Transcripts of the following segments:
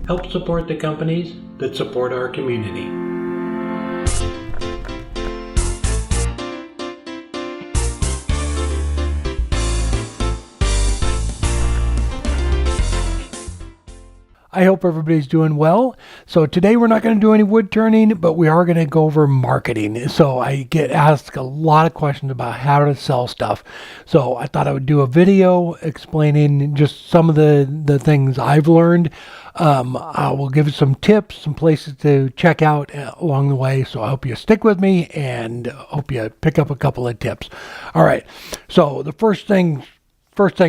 Help support the companies that support our community. I hope everybody's doing well. So today we're not going to do any wood turning, but we are going to go over marketing. So I get asked a lot of questions about how to sell stuff. So I thought I would do a video explaining just some of the things I've learned. I will give you some tips, some places to check out along the way. So I hope you stick with me and hope you pick up a couple of tips. All right. So the first thing first,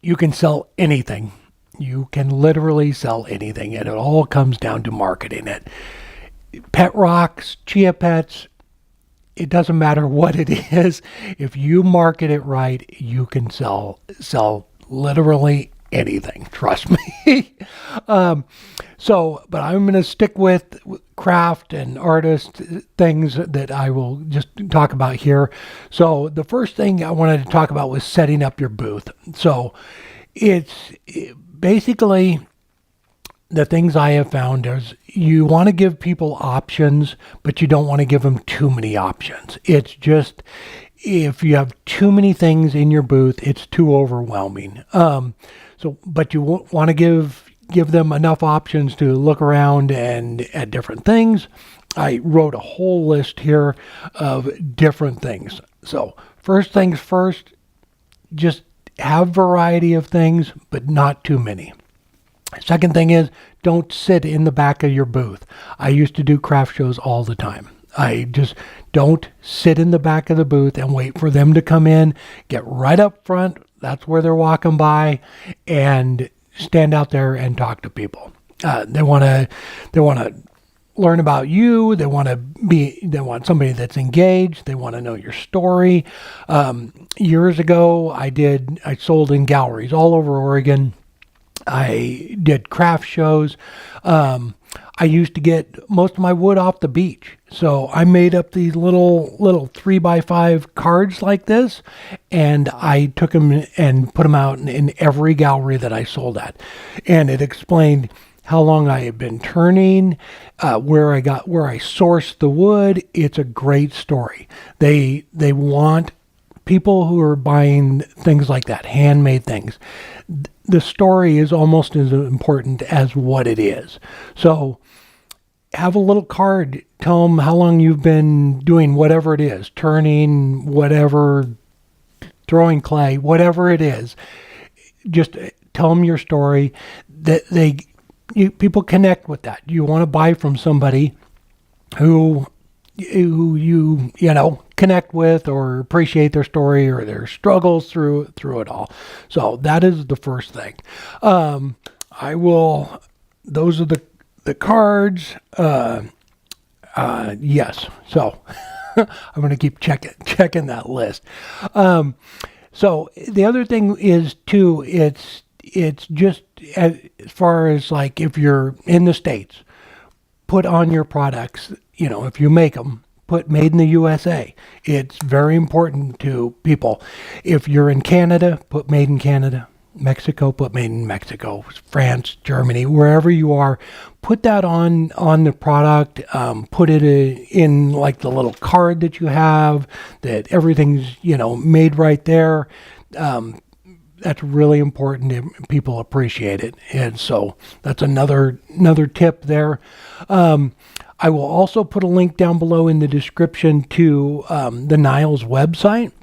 you can sell anything. You can literally sell anything, and it all comes down to marketing it. Pet rocks, chia pets, it doesn't matter what it is. If you market it right, you can sell literally anything. Trust me. But I'm going to stick with craft and artist things that I will just talk about here. So the first thing I wanted to talk about was setting up your booth. So it's basically, the things I have found is you want to give people options, but you don't want to give them too many options. It's just, if you have too many things in your booth, it's too overwhelming. But you want to give them enough options to look around and at different things. I wrote a whole list here of different things. So first things first, just have variety of things, but not too many. Second thing is, don't sit in the back of your booth. I used to do craft shows all the time. I just don't sit in the back of the booth and wait for them to come in. Get right up front. That's where they're walking by, and stand out there and talk to people. They want to learn about you. They want somebody that's engaged. They want to know your story. Years ago, I sold in galleries all over Oregon. I did craft shows. I used to get most of my wood off the beach. So I made up these little 3x5 cards like this, and I took them and put them out in every gallery that I sold at. And it explained how long I had been turning, where I sourced the wood. It's a great story. They want people who are buying things like that, handmade things. The story is almost as important as what it is. So have a little card. Tell them how long you've been doing whatever it is, turning, whatever, throwing clay, whatever it is. Just tell them your story. People connect with that. You want to buy from somebody who you connect with or appreciate their story or their struggles through it all. So that is the first thing. Those are the cards. Yes. So I'm going to keep checking that list. So the other thing is too, it's just as far as like if you're in the States, put on your products, if you make them, put made in the USA. It's very important to people. If you're in Canada, put made in Canada. Mexico, put made in Mexico. France, Germany, wherever you are, put that on the product. Put it in like the little card that you have, that everything's, made right there. That's really important. People appreciate it. And so that's another tip there. I will also put a link down below in the description to the Niles website.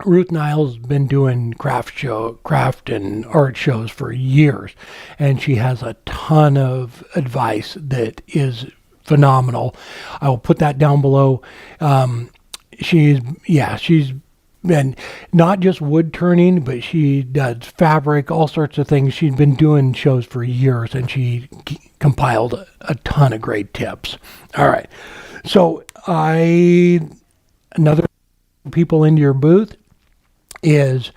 Ruth Niles has been doing craft and art shows for years, and she has a ton of advice that is phenomenal. I will put that down below. She's been not just wood turning, but she does fabric, all sorts of things. She's been doing shows for years, and she compiled a ton of great tips. All right. So another people into your booth is,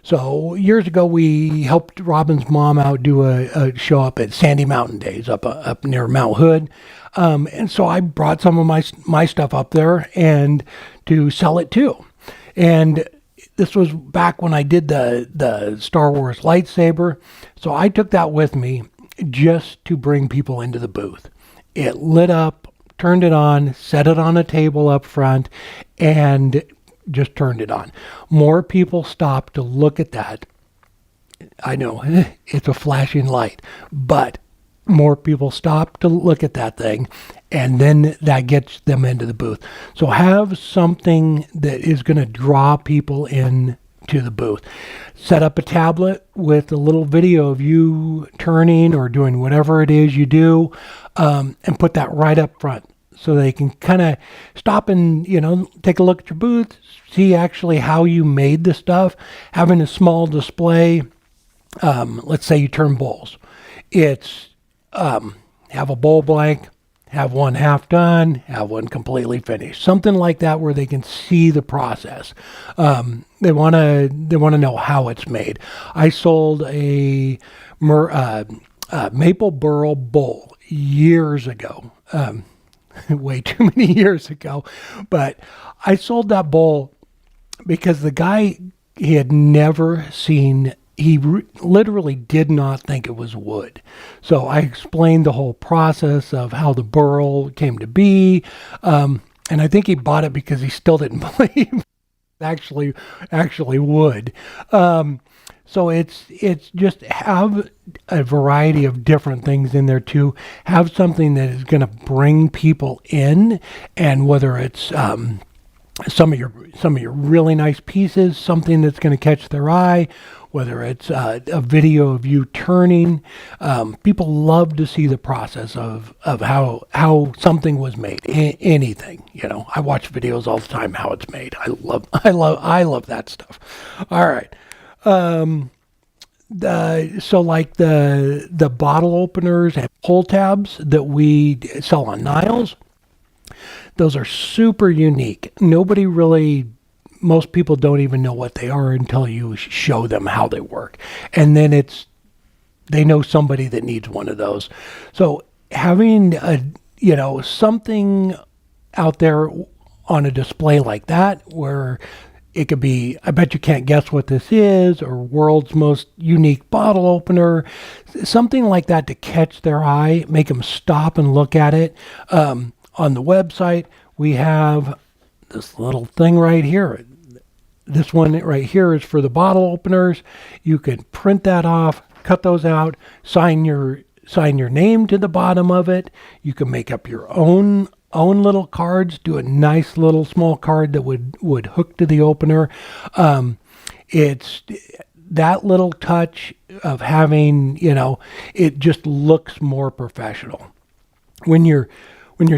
so years ago we helped Robin's mom out do a show up at Sandy Mountain Days up near Mount Hood. And so I brought some of my stuff up there and to sell it too. And this was back when I did the Star Wars lightsaber. So I took that with me just to bring people into the booth. It lit up, turned it on, set it on a table up front, and just turned it on. More people stopped to look at that. I know it's a flashing light, but more people stop to look at that thing, and then that gets them into the booth. So have something that is going to draw people in to the booth. Set up a tablet with a little video of you turning or doing whatever it is you do, and put that right up front so they can kind of stop and, take a look at your booth, see actually how you made the stuff. Having a small display, let's say you turn bowls. It's have a bowl blank, have one half done, have one completely finished. Something like that where they can see the process. They want to know how it's made. I sold a maple burl bowl years ago. Way too many years ago, but I sold that bowl because the guy, he had never seen, literally did not think it was wood. So I explained the whole process of how the burl came to be, and I think he bought it because he still didn't believe actually wood. So it's just have a variety of different things in there too. Have something that is going to bring people in, and whether it's some of your really nice pieces, something that's going to catch their eye, whether it's a video of you turning. People love to see the process of how something was made. Anything, I watch videos all the time how it's made. I love that stuff. All right. So like the bottle openers and pull tabs that we sell on Niles, those are super unique. Most people don't even know what they are until you show them how they work. And then they know somebody that needs one of those. So having something out there on a display like that, where it could be, I bet you can't guess what this is, or world's most unique bottle opener, something like that to catch their eye, make them stop and look at it. On the website, we have this little thing right here. This one right here is for the bottle openers. You can print that off, cut those out, sign your name to the bottom of it. You can make up your own little cards, do a nice little small card that would hook to the opener. It's that little touch of having, it just looks more professional. When you're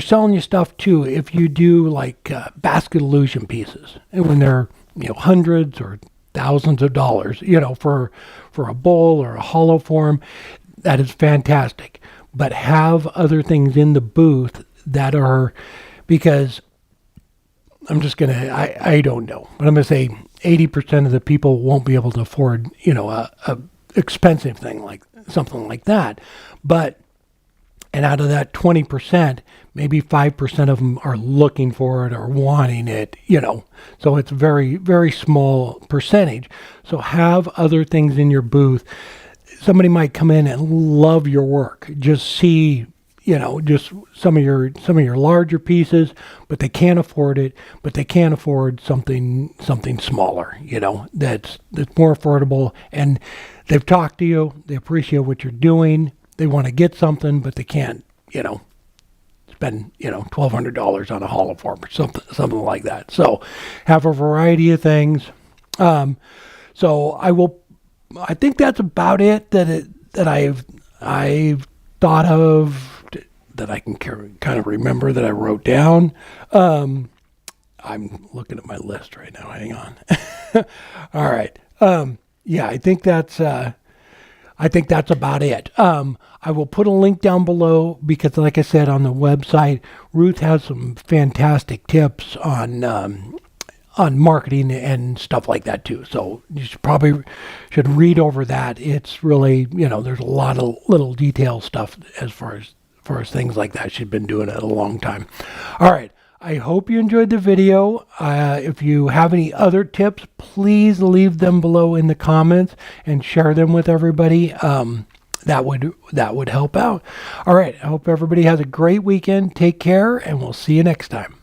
selling your stuff too, if you do like basket illusion pieces, and when they're hundreds or thousands of dollars, for a bowl or a hollow form, that is fantastic. But have other things in the booth that are, because I don't know, but I'm going to say 80% of the people won't be able to afford, a expensive thing like something like that. And out of that 20%, maybe 5% of them are looking for it or wanting it, so it's very, very small percentage. So have other things in your booth. Somebody might come in and love your work, just see, just some of your larger pieces, but they can't afford it, but they can't afford something smaller, that's more affordable. And they've talked to you, they appreciate what you're doing, they want to get something, but they can't, spend, $1,200 on a hollow form or something like that. So have a variety of things. So I think that's about it that I've thought of, that I can kind of remember, that I wrote down. I'm looking at my list right now. Hang on. All right. Yeah, I think that's about it. I will put a link down below because, like I said, on the website, Ruth has some fantastic tips on marketing and stuff like that too. So you should read over that. It's really, there's a lot of little detail stuff as far as things like that. She's been doing it a long time. All right. I hope you enjoyed the video. If you have any other tips, please leave them below in the comments and share them with everybody. that would help out. All right. I hope everybody has a great weekend. Take care, and we'll see you next time.